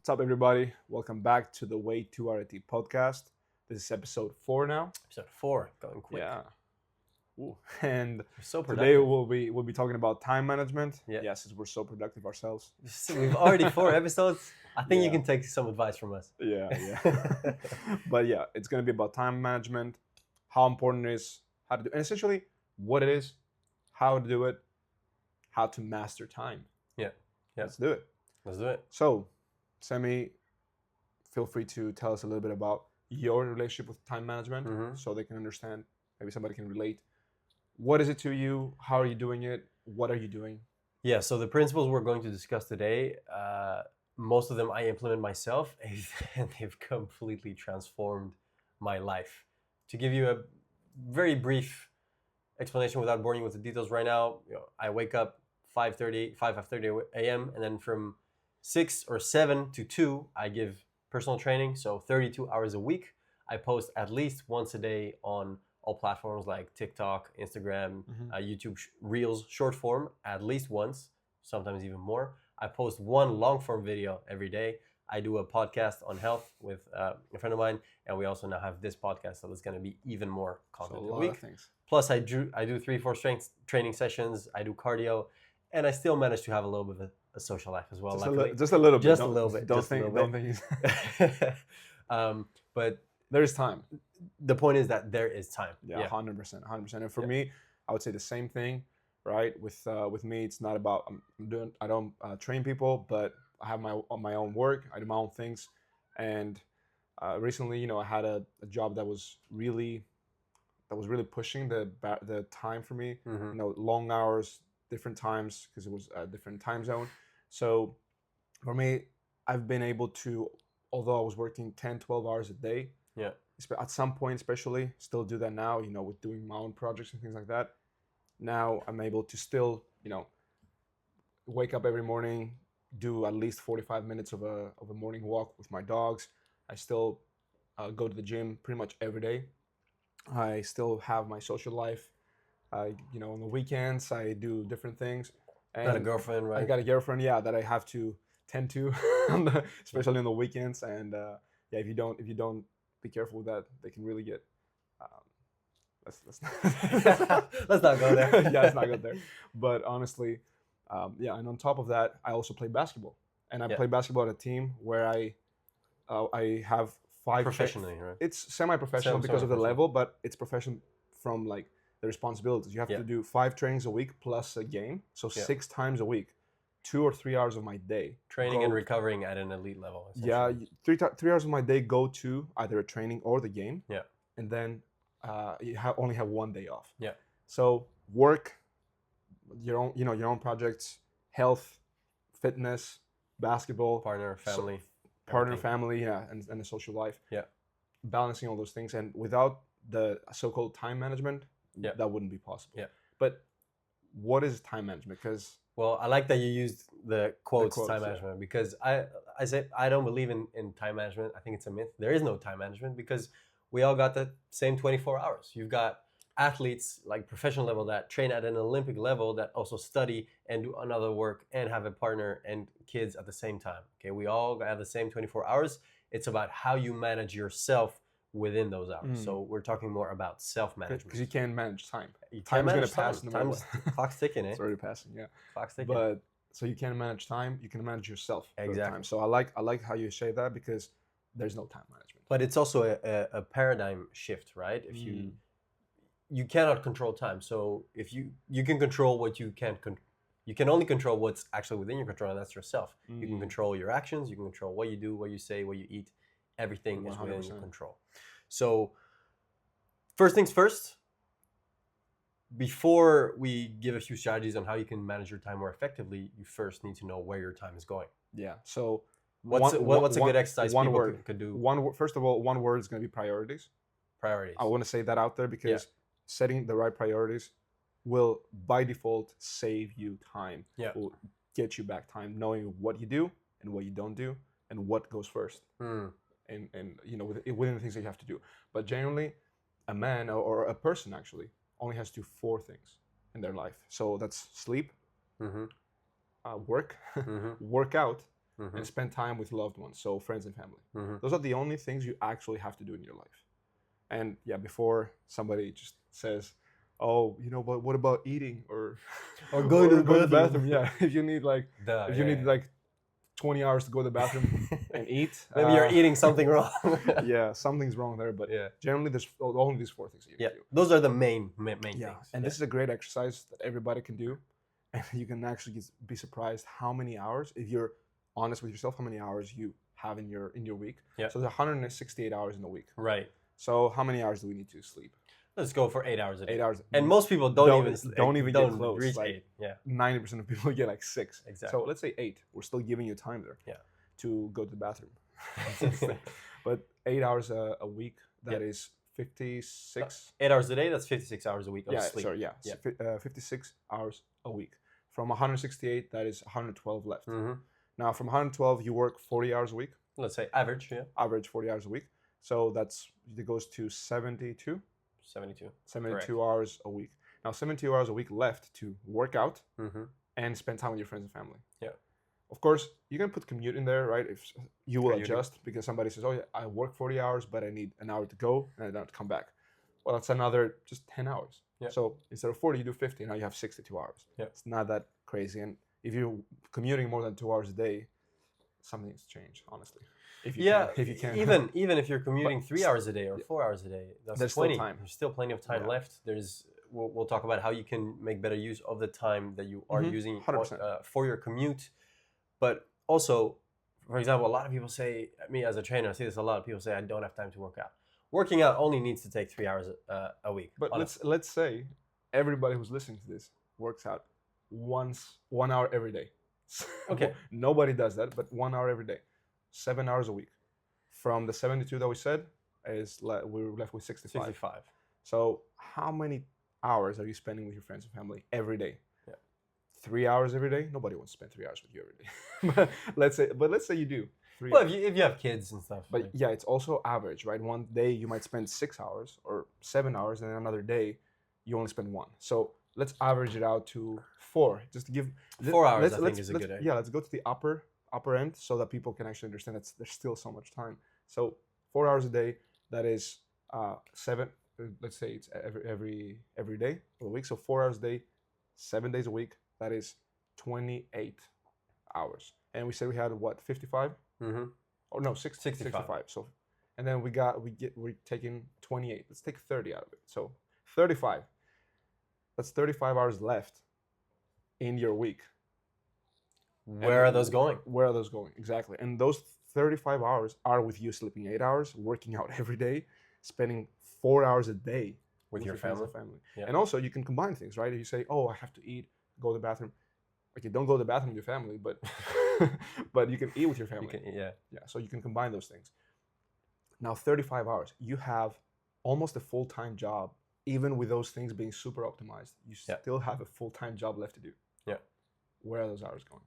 What's up, everybody? Welcome back to the To Arete Podcast. This is episode 4 now. Episode 4, going quick. Yeah. Ooh. And We're so today productive. we'll be talking about time management. Yeah. Since we're so productive ourselves. We've already 4 episodes. I think you Yeah. can take some advice from us. Yeah. But yeah, it's gonna be about time management, how important it is, how to do, and essentially what it is, how to do it, how to master time. Yeah. Let's do it. Let's do it. So, Semi, feel free to tell us a little bit about your relationship with time management, Mhm. so they can understand. Maybe somebody can relate. What is it to you? How are you doing it? What are you doing? Yeah, so the principles we're going to discuss today, most of them I implement myself, and they've completely transformed my life. To give you a very brief explanation without boring you with the details right now, I wake up 5:30 a.m. and then from 6 or 7 to 2, I give personal training, so 32 hours a week. I post at least once a day on all platforms like TikTok, Instagram, YouTube Reels, short form, at least once, sometimes even more. I post one long form video every day. I do a podcast on health with a friend of mine, and we also now have this podcast, so there's going to be even more So a content a lot week. of things. Plus, I do 3-4 strength training sessions. I do cardio, and I still manage to have a little bit of a social life as well. Just luckily, a little bit. Just a Don't- little bit, Don't just a think. little Don't think. but There is time. the point is that there is time. Yeah, 100%. And for me, I would say the same thing, right? With me, it's not about I don't train people, but I have my own work. I do my own things, and recently, I had a job that was really pushing the time for me. Mhm. Long hours, different times because it was a different time zone. So for me, I've been able to, although I was working 10, 12 hours a day. Yeah. At some point, especially, still do that now. With doing my own projects and things like that. Now I'm able to still, wake up every morning, do at least 45 minutes of a morning walk with my dogs. I still go to the gym pretty much every day. I still have my social life. On the weekends, I do different things. And Got a girlfriend, right? I got a girlfriend, that I have to tend to, especially on the weekends. And if you don't be careful with that, they can really get. Let's Let's not go there. Yeah, let's not go there. But honestly, and on top of that, I also play basketball, and I play basketball at a team where I have 5 Professionally, right? It's semi-professional because of the Semi-professional. level, but it's professional from like the responsibilities. You have to do 5 trainings a week plus a game, so 6 times a week, 2 or 3 hours of my day. Training and recovering at an elite level. Yeah, essentially. 3 hours of my day go to either a training or the game. Yeah. And then you only have 1 day off. Yeah. So work, your own projects, health, fitness, basketball, Partner, family. partner, everything. family, and the social life. Yeah. Balancing all those things, and without the so-called time management, that wouldn't be possible. Yeah. But what is time management? Because Well, I like that you used the quotes time yeah. management, because I say I don't believe in time management. I think it's a myth. There is no time management because we all got the same 24 hours. You've got athletes like professional level that train at an Olympic level that also study and do another work and have a partner and kids at the same time. Okay, we all have the same 24 hours. It's about how you manage yourself within those hours. So we're talking more about self-management. because you can't manage time. You can't Time's gonna manage pass time. no matter Time's what. clock's ticking, eh? It's already passing, yeah. Clock's ticking. But so you can't manage time. You can manage yourself. through Exactly. Time. So I like how you say that, because there's no time management. But it's also a paradigm shift, right? If you cannot control time, so if you can control what you can't you can only control what's actually within your control, and that's yourself. You can control your actions, you can control what you do, what you say, what you eat. Everything is within your 100%. control. So first things first, before we give a few strategies on how you can manage your time more effectively, you first need to know where your time is going. Yeah. So What's a good exercise one people word could do? First of all, one word is going to be priorities. Priorities. I want to say that out there, because setting the right priorities will by default save you time. Yeah. Will get you back time, knowing what you do and what you don't do and what goes first. And within the things that you have to do. But generally, a man or a person actually only has to do 4 things in their life. So that's sleep, work, work out, and spend time with loved ones, so friends and family. Mm-hmm. Those are the only things you actually have to do in your life. And yeah, before somebody just says, "Oh, but what about eating or going to the bathroom?" Yeah, if you need like 20 hours to go to the bathroom and eat, maybe you're eating something wrong. Yeah, something's wrong there. But generally, there's only these 4 things you need to do. Those are the main things. And this is a great exercise that everybody can do, and you can actually be surprised how many hours, if you're honest with yourself, how many hours you have in your week. So there's 168 hours in a week. Right. So how many hours do we need to sleep? Let's go for 8 hours a day. 8 hours. And most people don't even get close. Reach like 8. Yeah. 90% of people get like 6. Exactly. So let's say 8. We're still giving you time there. Yeah. To go to the bathroom. But 8 hours a week. That is 56. 8 hours a day. That's 56 hours a week of sleep. Sorry, 56 hours a week. From 168, that is 112 left. Mm-hmm. Now, from 112, you work 40 hours a week. Let's say average. Yeah. Average 40 hours a week. So it goes to 72. 72 Correct. hours a week. Now, 72 hours a week left to work out Mm-hmm. and spend time with your friends and family. Yeah. Of course, you can put commute in there, right? If you will adjust because somebody says, "Oh yeah, I work 40 hours, but I need an hour to go and an hour to come back." Well, that's another just 10 hours. Yeah. So instead of 40, you do 50. Now you have 62 hours. Yeah. It's not that crazy. And if you're commuting more than 2 hours a day, something has changed, honestly. If you can. Even if you're commuting 3 hours a day or 4 hours a day, there's 20. Still time. There's still plenty of time left. We'll talk about how you can make better use of the time that you are using for your commute. But also, for example, a lot of people say, me as a trainer, I see this a lot of people say, I don't have time to work out. Working out only needs to take 3 hours a week. But let's say everybody who's listening to this works out 1 hour every day. Okay. Nobody does that, but 1 hour every day. 7 hours a week. From the 72 that we said, we're left with 65. So how many hours are you spending with your friends and family every day? 3 hours every day? Nobody wants to spend 3 hours with you every day. but let's say you do. Well, if you have kids and stuff. But yeah, it's also average, right? One day you might spend 6 hours or 7 hours, and then another day you only spend 1. So let's average it out to 4. Just to give 4 hours, I think, is a good idea. Yeah, let's go to the upper end so that people can actually understand that there's still so much time. So 4 hours a day, that is 7. Let's say it's every day of the week. So 4 hours a day, 7 days a week. That is 28 hours. And we said we had what, 55? Mm-hmm. Oh no, 65. So, and then we're taking 28. Let's take 30 out of it. So 35. That's 35 hours left in your week. Where are those going? Where are those going? Exactly. And those 35 hours are with you sleeping 8 hours, working out every day, spending 4 hours a day with your family. Yeah. And also you can combine things, right? If you say, "Oh, I have to eat, go to the bathroom." Okay, don't go to the bathroom with your family, but but you can eat with your family. So you can combine those things. Now 35 hours, you have almost a full-time job. Even with those things being super optimized, you still have a full-time job left to do. Yeah. Where are those hours going?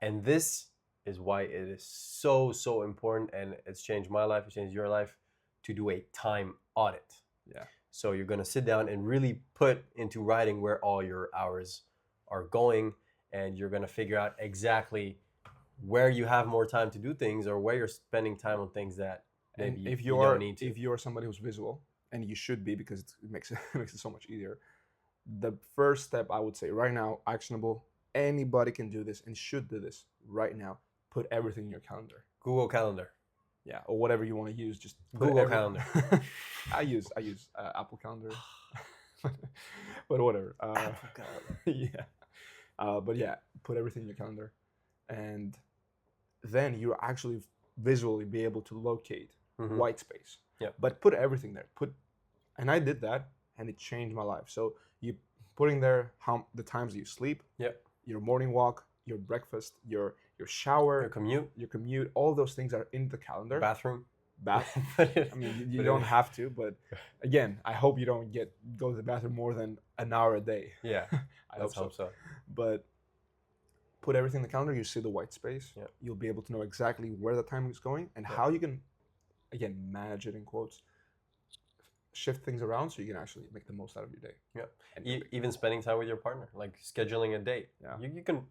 And this is why it is so important, and it's changed my life, it's changed your life, to do a time audit. Yeah. So you're going to sit down and really put into writing where all your hours are going, and you're going to figure out exactly where you have more time to do things or where you're spending time on things that maybe you don't need to. If you're somebody who's visual, and you should be because it makes it so much easier, the first step I would say right now, actionable, anybody can do this and should do this right now. Put everything in your calendar. Google Calendar. Yeah, or whatever you want to use. Just Google Calendar. I use Apple Calendar, but whatever. Apple Calendar. Yeah, but yeah, put everything in your calendar, and then you actually visually be able to locate white space. Yeah. But put everything there. And I did that, and it changed my life. So you putting there the times you sleep. Yeah. Your morning walk, your breakfast, your shower, your commute, all those things are in the calendar. Bathroom. I mean, you don't have to, but again, I hope you don't go to the bathroom more than an hour a day. Yeah, I hope so. But put everything in the calendar. You see the white space. Yeah. You'll be able to know exactly where the time is going and how you can, again, manage it in quotes. Shift things around so you can actually make the most out of your day. Yeah, even spending time with your partner, like scheduling a date. Yeah, you can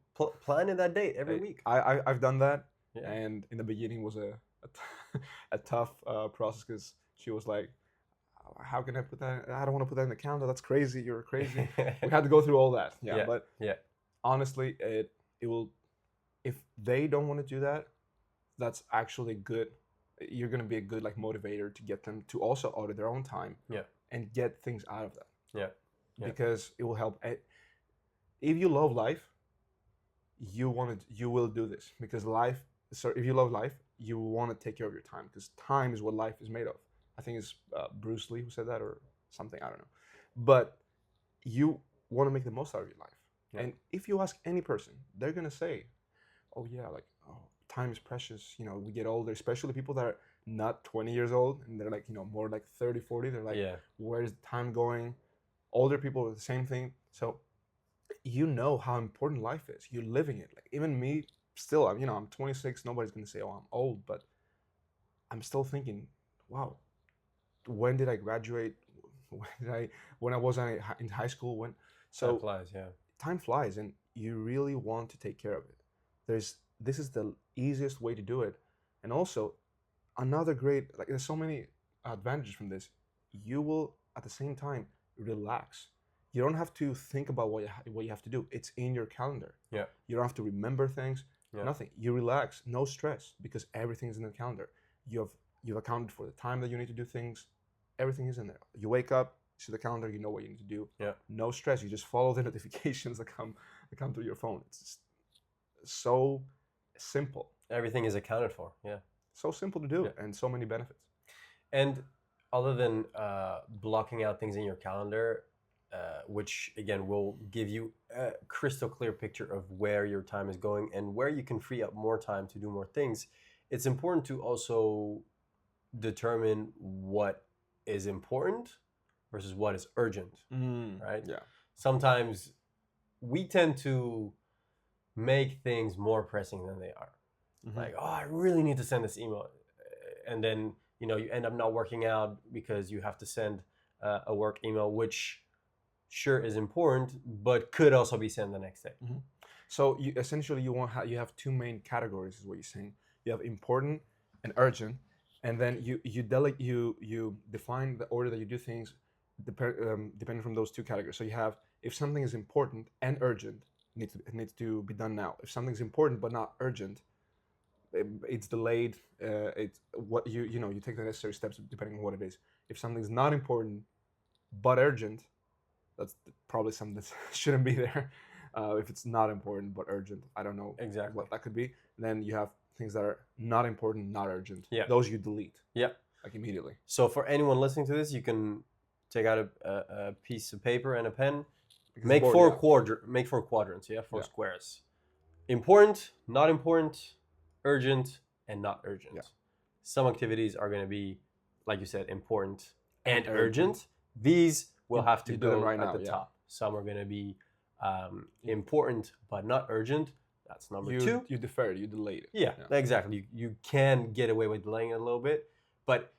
plan in that date every week. I've done that. Yeah. And in the beginning was a tough process because she was like, how can I put that? I don't want to put that in the calendar. That's crazy. You're crazy. We had to go through all that. Yeah. Yeah. But Yeah. honestly, it will, if they don't want to do that, that's actually good. You're going to be a good like motivator to get them to also audit their own time. Yeah. And get things out of that. Yeah. Yeah. Because it will help. If you love life, you will do this because life. So if you love life, you want to take care of your time because time is what life is made of. I think it's Bruce Lee who said that or something. I don't know. But you want to make the most out of your life. Yeah. And if you ask any person, they're going to say, oh, yeah, like, oh, time is precious. You know, we get older, especially people that are not 20 years old and they're like, you know, more like 30, 40. They're like, Yeah. where's the time going? Older people are the same thing. So you know how important life is. You're living it. Like even me, still, I'm 26. Nobody's going to say, oh, I'm old. But I'm still thinking, wow, when did I graduate? When I was in high school? When? So Time flies, yeah. Time flies, and you really want to take care of it. This is the easiest way to do it, and also another great there's so many advantages from this. You will at the same time relax. You don't have to think about what you have to do. It's in your calendar. Yeah. You don't have to remember things. Yeah. Nothing. You relax, no stress because everything's in the calendar. You've accounted for the time that you need to do things. Everything is in there. You wake up, see the calendar, you know what you need to do. Yeah. No stress. You just follow the notifications that come through your phone. It's just so simple. Everything is accounted for. Yeah. So simple to do, Yeah. and so many benefits. And other than blocking out things in your calendar, which again will give you a crystal clear picture of where your time is going and where you can free up more time to do more things, it's important to also determine what is important versus what is urgent, right? Yeah. Sometimes we tend to make things more pressing than they are. Mm-hmm. Like, oh, I really need to send this email. And then, you end up not working out because you have to send a work email, which sure is important, but could also be sent the next day. Mm-hmm. So you essentially you have two main categories, is what you're saying. You have important and urgent, and then you define the order that you do things depending from those two categories. So you have, if something is important and urgent, it needs to be done now. If something's important but not urgent, it's delayed. It's what you take the necessary steps depending on what it is. If something's not important but urgent, that's probably something that shouldn't be there. If it's not important but urgent, I don't know exactly what that could be. Then you have things that are not important, not urgent. Yeah. Those you delete. Yeah. Like immediately. So for anyone listening to this, you can take out a piece of paper and a pen. Make four quadrants. Yeah, four squares. Important, not important, urgent, and not urgent. Yeah. Some activities are going to be, like you said, important and urgent. These will have to go right at the top. Some are going to be important but not urgent. That's number two. You defer it, you delay it. Yeah, exactly. You can get away with delaying it a little bit, but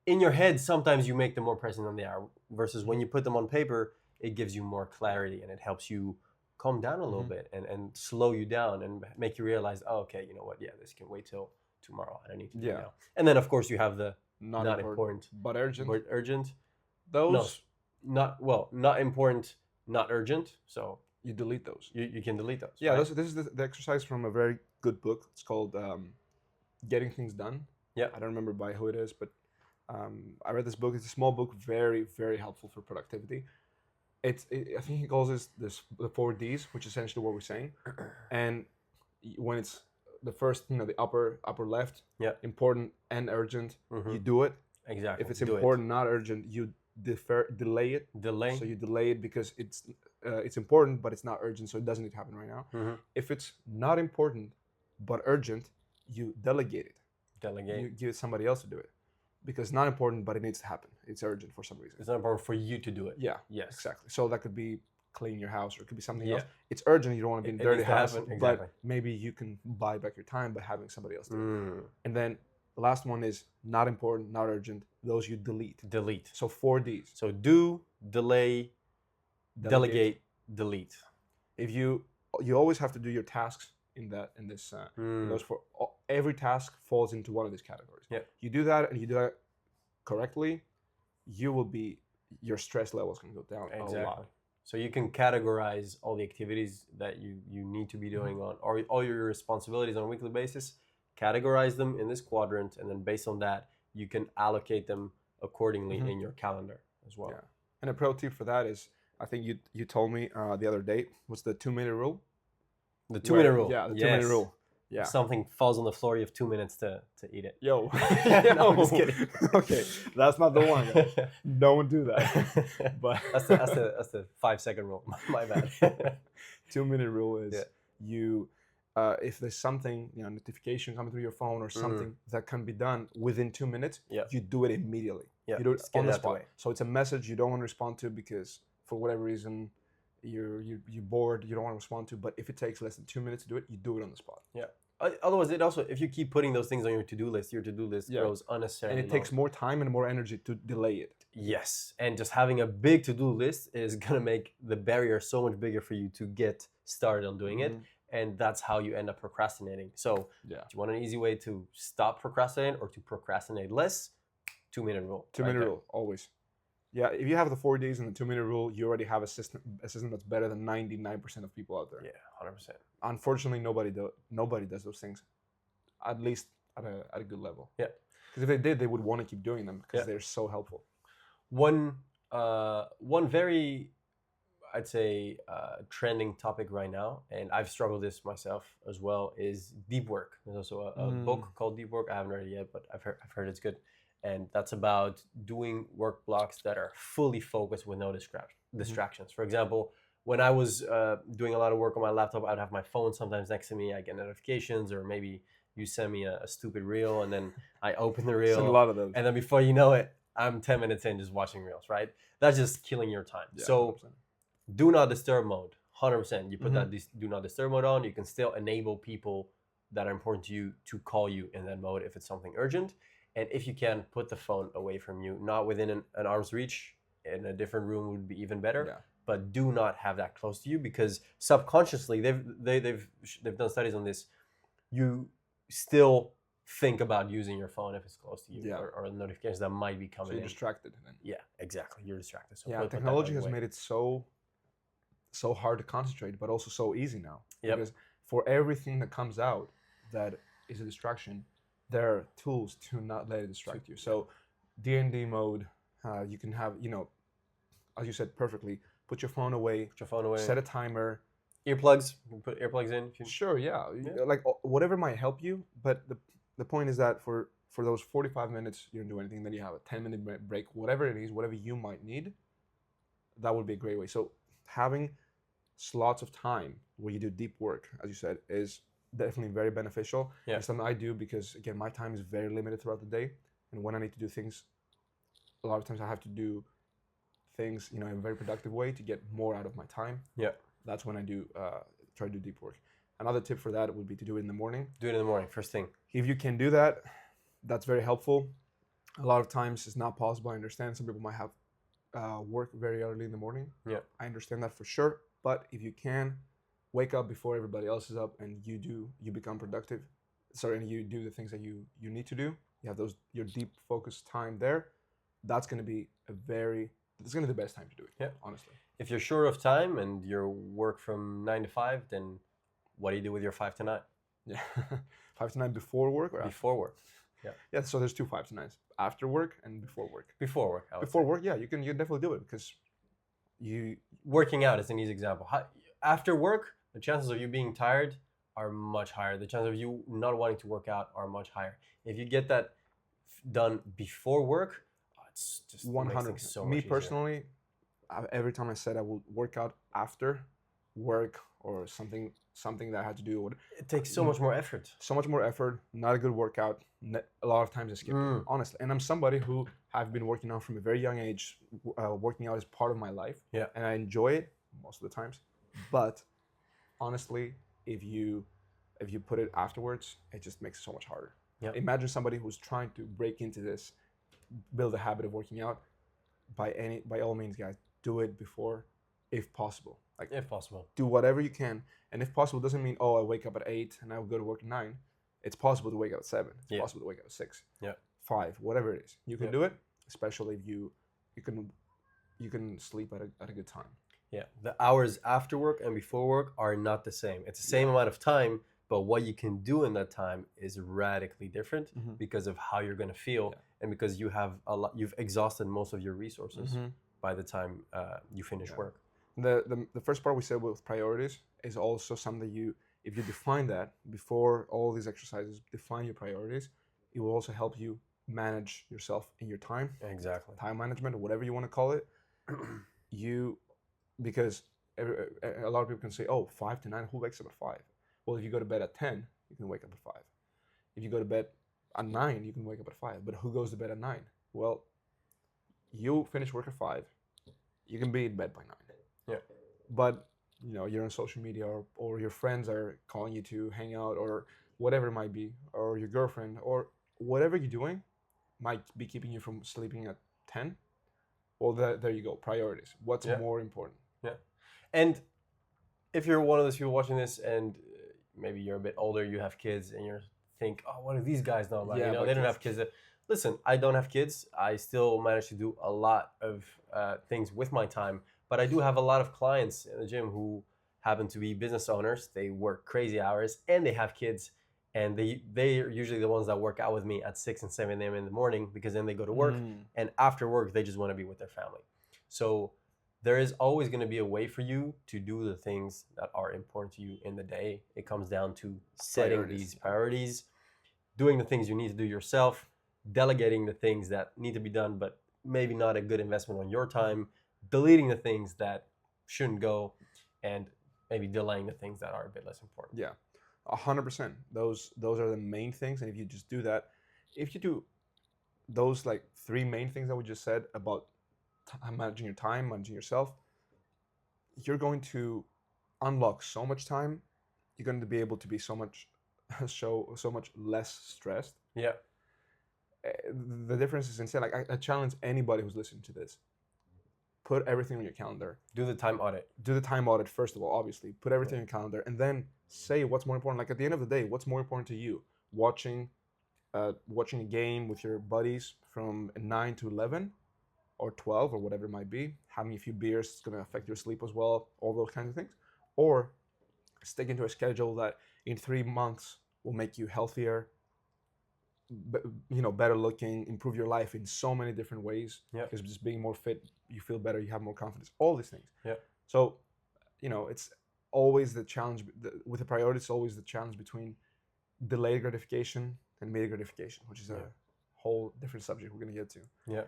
in your head, sometimes you make them more pressing than they are. Versus when you put them on paper, it gives you more clarity and it helps you calm down a little bit and slow you down and make you realize, oh, okay, you know what? Yeah, this can wait till tomorrow. I don't need to do it now. And then, of course, you have the not important but urgent. Those not important, not urgent. So you delete those. You can delete those. Yeah, right? this is the exercise from a very good book. It's called Getting Things Done. Yeah. I don't remember by who it is, but I read this book. It's a small book, very, very helpful for productivity. I think he calls this the 4 Ds, which is essentially what we're saying. And when it's the first, the upper left, important and urgent, you do it. Exactly. If it's important, not urgent, you delay it. Delay. So you delay it because it's important, but it's not urgent, so it doesn't need to happen right now. If it's not important but urgent, you delegate it. You give somebody else to do it. Because it's not important, but it needs to happen. It's urgent for some reason. It's not important for you to do it. Yeah. Yes. Exactly. So that could be clean your house, or it could be something else. It's urgent. You don't want to be in a dirty house, but maybe you can buy back your time by having somebody else do it. And then the last one is not important, not urgent. Those you delete. Delete. So 4 Ds. So do, delay, delegate, delete. If you always have to do your tasks in this in those four. Every task falls into one of these categories. Yeah. You do that and you do that correctly, your stress level is going to go down a lot. So you can categorize all the activities that you need to be doing on, or all your responsibilities on a weekly basis, categorize them in this quadrant, and then based on that, you can allocate them accordingly in your calendar as well. Yeah. And a pro tip for that is, I think you told me the other day, was the 2-minute rule. The 2-minute rule. Yeah, the 2-minute rule. Yeah. If something falls on the floor, you have 2 minutes to eat it. Yo. No, I'm just kidding. Okay, that's not the one, guys. Don't do that. But that's the 5-second rule. My bad. 2-minute rule is you if there's something, notification coming through your phone or something that can be done within 2 minutes, you do it immediately. You do it on the spot. So it's a message you don't want to respond to because for whatever reason you're bored, you don't want to respond to. But if it takes less than 2 minutes to do it, you do it on the spot. Yeah. Otherwise, if you keep putting those things on your to-do list grows unnecessarily. And it takes more time and more energy to delay it. Yes, and just having a big to-do list is gonna make the barrier so much bigger for you to get started on doing it, and that's how you end up procrastinating. So, do you want an easy way to stop procrastinating or to procrastinate less? 2-minute rule. 2-minute rule, always. Yeah, if you have the 4 days and the 2-minute rule, you already have a system that's better than 99% of people out there. Yeah, 100%. Unfortunately, nobody does those things, at least at a good level. Yeah. Because if they did, they would want to keep doing them because they're so helpful. One very, I'd say, trending topic right now, and I've struggled this myself as well, is deep work. There's also a book called Deep Work. I haven't read it yet, but I've heard it's good. And that's about doing work blocks that are fully focused with no distractions. For example, when I was doing a lot of work on my laptop, I'd have my phone sometimes next to me. I get notifications, or maybe you send me a stupid reel, and then I open the reel. Send a lot of those. And then before you know it, I'm 10 minutes in just watching reels, right? That's just killing your time. Yeah, so 100%. Do not disturb mode, 100%. You put that do not disturb mode on, you can still enable people that are important to you to call you in that mode if it's something urgent. And if you can, put the phone away from you, not within an arm's reach. In a different room would be even better. Yeah. But do not have that close to you, because subconsciously they've done studies on this. You still think about using your phone if it's close to you, or notifications that might be coming in. So you're distracted then. Yeah, exactly. You're distracted. So technology has made it so hard to concentrate, but also so easy now. Yep. Because for everything that comes out that is a distraction, there are tools to not let it distract you. So D&D mode, you can have, as you said perfectly, put your phone away. Set a timer. Earplugs. You can put earplugs in. Sure, yeah. Like whatever might help you. But the point is that for those 45 minutes, you don't do anything. Then you have a 10-minute break, whatever it is, whatever you might need. That would be a great way. So having slots of time where you do deep work, as you said, is definitely very beneficial. Yeah. It's something I do because, again, my time is very limited throughout the day. And when I need to do things, a lot of times I have to do things, in a very productive way to get more out of my time. Yeah. That's when I do try to do deep work. Another tip for that would be to do it in the morning. Do it in the morning, first thing. If you can do that, that's very helpful. A lot of times it's not possible. I understand some people might have work very early in the morning. Yeah. I understand that for sure. But if you can, wake up before everybody else is up, and you become productive. And you do the things that you need to do. You have your deep focused time there. That's going to be the best time to do it. Yeah, honestly. If you're short of time and you work from 9 to 5, then what do you do with your 5 to 9? Yeah, 5 to 9 before work or before work? Yeah. Yeah. So there's 2 5 to 9s: after work and before work. Before work. Before work, yeah, you can definitely do it because working out is an easy example. After work, the chances of you being tired are much higher. The chances of you not wanting to work out are much higher. If you get that done before work, it's just 100%. So Me personally, every time I said I would work out after work or something that I had to do, it takes so much more effort. So much more effort. Not a good workout. A lot of times I skip it, honestly. And I'm somebody who have been working out from a very young age. Working out is part of my life. Yeah. And I enjoy it most of the times. But honestly, if you put it afterwards, it just makes it so much harder. Yep. Imagine somebody who's trying to break into this, build a habit of working out. By all means, guys, do it before, if possible. Like, if possible. do whatever you can, and if possible, doesn't mean I wake up at 8 and I will go to work at 9. It's possible to wake up at 7. It's possible to wake up at 6. 5, whatever it is, you can do it. Especially if you can sleep at a good time. Yeah, the hours after work and before work are not the same. It's the same amount of time, but what you can do in that time is radically different because of how you're going to feel and because you've exhausted most of your resources by the time you finish work. The first part we said with priorities is also something if you define that before all these exercises, define your priorities, it will also help you manage yourself in your time. Exactly. Time management, or whatever you want to call it. Because a lot of people can say, 5 to 9, who wakes up at 5? Well, if you go to bed at 10, you can wake up at 5. If you go to bed at 9, you can wake up at 5. But who goes to bed at 9? Well, you finish work at 5, you can be in bed by 9. Yeah. But you're on social media, or your friends are calling you to hang out, or whatever it might be, or your girlfriend, or whatever you're doing might be keeping you from sleeping at 10. Well, there you go. Priorities. What's more important? Yeah. And if you're one of those people watching this and maybe you're a bit older, you have kids, and you think, what do these guys know about? They don't have kids. Listen, I don't have kids. I still manage to do a lot of things with my time, but I do have a lot of clients in the gym who happen to be business owners. They work crazy hours and they have kids, and they are usually the ones that work out with me at 6 and 7 a.m. in the morning, because then they go to work and after work they just want to be with their family. So there is always going to be a way for you to do the things that are important to you in the day. It comes down to setting these priorities, doing the things you need to do yourself, delegating the things that need to be done but maybe not a good investment on your time, deleting the things that shouldn't go, and maybe delaying the things that are a bit less important. Yeah, 100%. Those are the main things, and if you just do that, if you do those 3 main things that we just said about managing your time, managing yourself, you're going to unlock so much time. You're going to be able to be so much less stressed. Yeah. The difference is insane. I challenge anybody who's listening to this. Put everything on your calendar. Do the time audit. Do the time audit first of all, obviously. Put everything on your calendar, and then say what's more important. At the end of the day, what's more important to you? Watching a game with your buddies from 9 to 11 or 12 or whatever it might be. Having a few beers is going to affect your sleep as well. All those kinds of things. Or sticking to a schedule that in 3 months will make you healthier, better looking, improve your life in so many different ways. Yeah. Because just being more fit, you feel better, you have more confidence, all these things. Yeah. So, it's always the challenge with the priorities. It's always the challenge between delayed gratification and immediate gratification, which is a whole different subject we're going to get to. Yeah.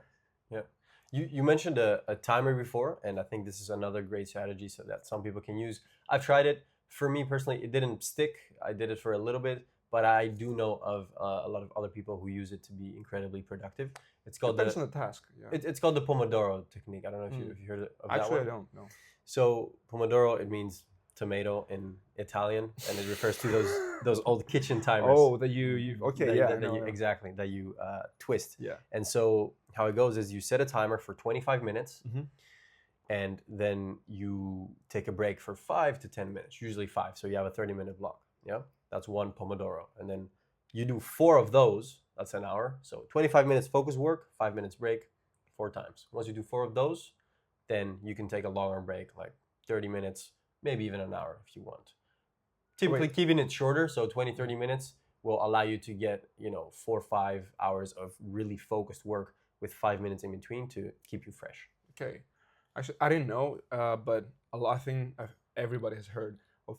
Yeah. You mentioned a timer before, and I think this is another great strategy so that some people can use. I've tried it. For me personally, it didn't stick. I did it for a little bit, but I do know of a lot of other people who use it to be incredibly productive. It's called Depends on the task. Yeah. It's called the Pomodoro Technique. I don't know if you heard of that one. Actually, I don't know. So Pomodoro, it means tomato in Italian, and it refers to those old kitchen timers. Oh, that you okay, exactly, that you twist. Yeah. And so how it goes is you set a timer for 25 minutes, and then you take a break for 5 to 10 minutes, usually 5. So you have a 30-minute block. Yeah, that's one Pomodoro, and then you do 4 of those. That's an hour. So 25 minutes focus work, 5 minutes break, 4 times. Once you do 4 of those, then you can take a longer break, like 30 minutes. Maybe even an hour if you want. Typically keeping it shorter, so 20-30 minutes will allow you to get 4 or 5 hours of really focused work with 5 minutes in between to keep you fresh. Okay, actually I didn't know, but I think everybody has heard of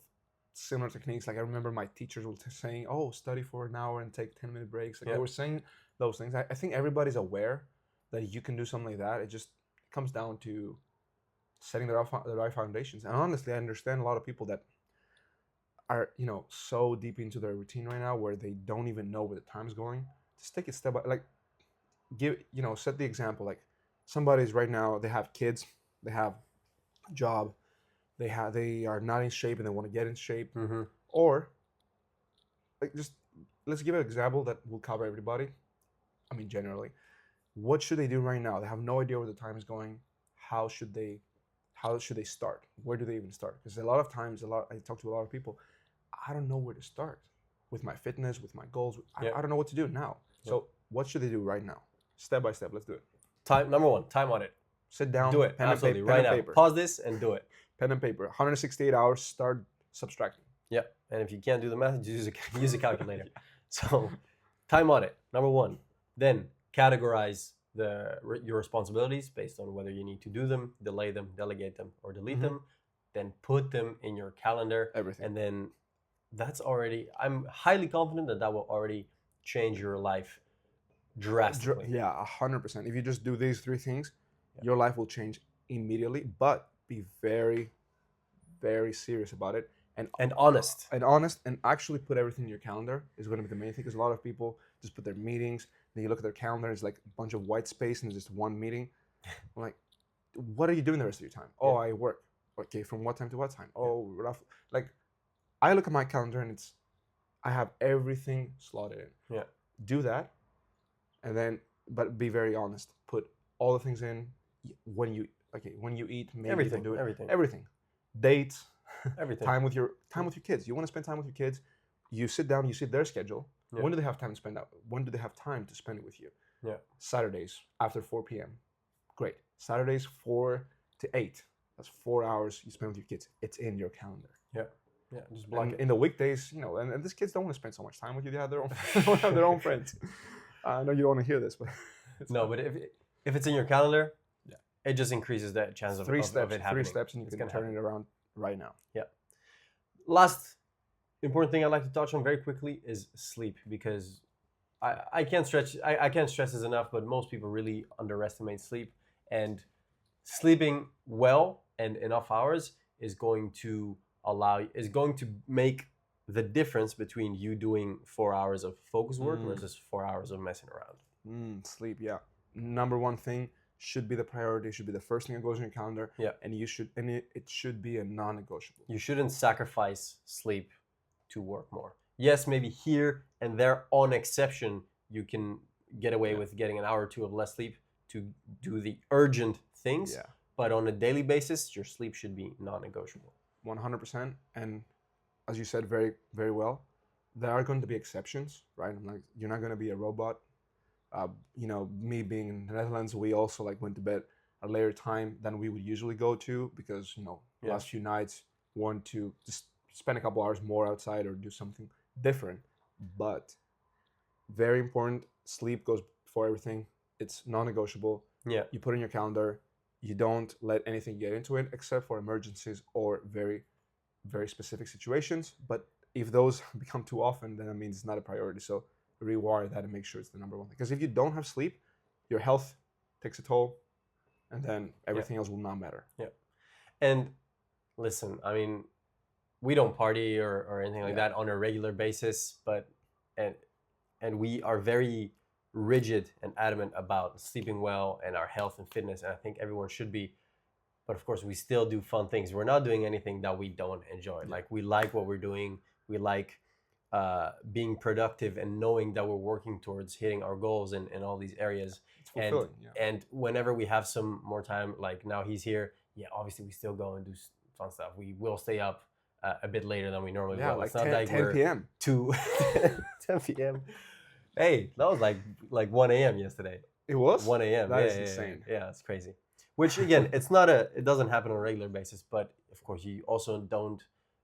similar techniques. I remember my teachers were saying, study for an hour and take 10-minute breaks. They were saying those things. I think everybody's aware that you can do something like that. It just comes down to setting the right foundations. And honestly, I understand a lot of people that are, so deep into their routine right now where they don't even know where the time's going. Just take it step by, set the example. Somebody's right now, they have kids, they have a job, they are not in shape and they want to get in shape. Or just let's give an example that will cover everybody. I mean, generally, what should they do right now? They have no idea where the time is going. How should they how should they start? Where do they even start? Because a lot of times, I talk to a lot of people, I don't know where to start with my fitness, with my goals. I don't know what to do now. So what should they do right now? Step by step, let's do it. Number one, time audit. Sit down, Do it, pen absolutely, and paper, right now. Pause this and do it. Pen and paper, 168 hours, start subtracting. Yeah, and if you can't do the math, just use a calculator. So, time audit, number one. Then categorize your responsibilities based on whether you need to do them, delay them, delegate them, or delete them. Then put them in your calendar. Everything. And then I'm highly confident that will already change your life drastically. Yeah, 100%. If you just do these 3 things, your life will change immediately, but be very, very serious about it. And honest. And actually put everything in your calendar is going to be the main thing, because a lot of people just put their meetings, then you look at their calendar, it's like a bunch of white space and it's just one meeting. I'm like, what are you doing the rest of your time? Yeah. Oh, I work. Okay, from what time to what time? Oh, rough. Like, I look at my calendar and I have everything slotted in. Yeah. Do that, and then, but be very honest. Put all the things in when you eat, maybe Everything, you can do it. everything. Dates. Everything. Time with your kids. You want to spend time with your kids. You sit down. You see their schedule. Yeah. When do they have time to spend out? When do they have time to spend it with you? Yeah. Saturdays after 4 p.m. Great. Saturdays 4 to 8. That's 4 hours you spend with your kids. It's in your calendar. Yeah. Yeah. Just block it. In the weekdays, and these kids don't want to spend so much time with you. They have their own, have their own friends. I know you don't want to hear this, but no. But if it's in your calendar, it just increases the chance of it happening. 3 steps, and you can turn it around right now. Yeah. Last important thing I'd like to touch on very quickly is sleep, because I can't stress this enough, but most people really underestimate sleep, and sleeping well and enough hours is going to make the difference between you doing 4 hours of focus work versus 4 hours of messing around. Sleep, yeah. Number one thing should be the priority, should be the first thing that goes in your calendar. Yeah. And it should be a non-negotiable. You shouldn't sacrifice sleep to work more. Yes, maybe here and there on exception, you can get away with getting an hour or 2 of less sleep to do the urgent things. Yeah. But on a daily basis, your sleep should be non-negotiable. 100%. And as you said very, very well, there are going to be exceptions, right? I'm like, you're not going to be a robot. Me being in the Netherlands, we also went to bed a later time than we would usually go to, because last few nights want to just spend a couple hours more outside or do something different. But very important, sleep goes before everything. It's non-negotiable. Yeah. You put it in your calendar. You don't let anything get into it except for emergencies or very, very specific situations. But if those become too often, then that means it's not a priority. So rewire that and make sure it's the number one. Because if you don't have sleep, your health takes a toll, and then everything else will not matter. Yeah. And listen, I mean, we don't party or anything like that on a regular basis, but and we are very rigid and adamant about sleeping well and our health and fitness, and I think everyone should be. But of course, we still do fun things. We're not doing anything that we don't enjoy. Like, we like what we're doing. We like being productive and knowing that we're working towards hitting our goals in all these areas. It's fulfilling. And whenever we have some more time, like now he's here, obviously we still go and do fun stuff. We will stay up a bit later than we normally will. Like it's not 10, like 10 p.m. to 10 p.m. Hey, that was like 1 a.m. yesterday. It was? 1 a.m. That is insane. Yeah, it's crazy. Which again, it doesn't happen on a regular basis, but of course you also don't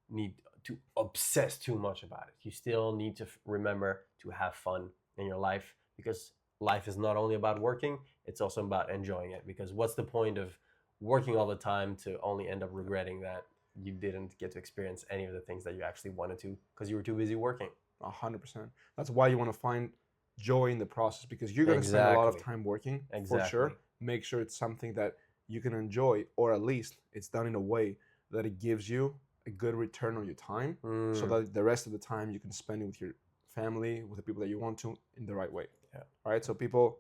need to obsess too much about it. You still need to remember to have fun in your life, because life is not only about working, it's also about enjoying it. Because what's the point of working all the time to only end up regretting that you didn't get to experience any of the things that you actually wanted to because you were too busy working? 100%. That's why you want to find joy in the process, because you're going to spend a lot of time working, for sure. Make sure it's something that you can enjoy, or at least it's done in a way that it gives you a good return on your time, so that the rest of the time you can spend it with your family, with the people that you want to, in the right way. Yeah. All right. So people,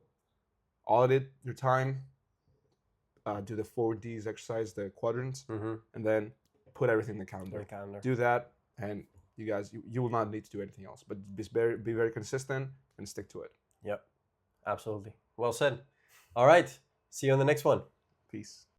audit your time, do the 4Ds exercise, the quadrants, and then put everything in the calendar. Do that, and you guys, you will not need to do anything else. But be very consistent and stick to it. Yep. Absolutely. Well said. All right. See you on the next one. Peace.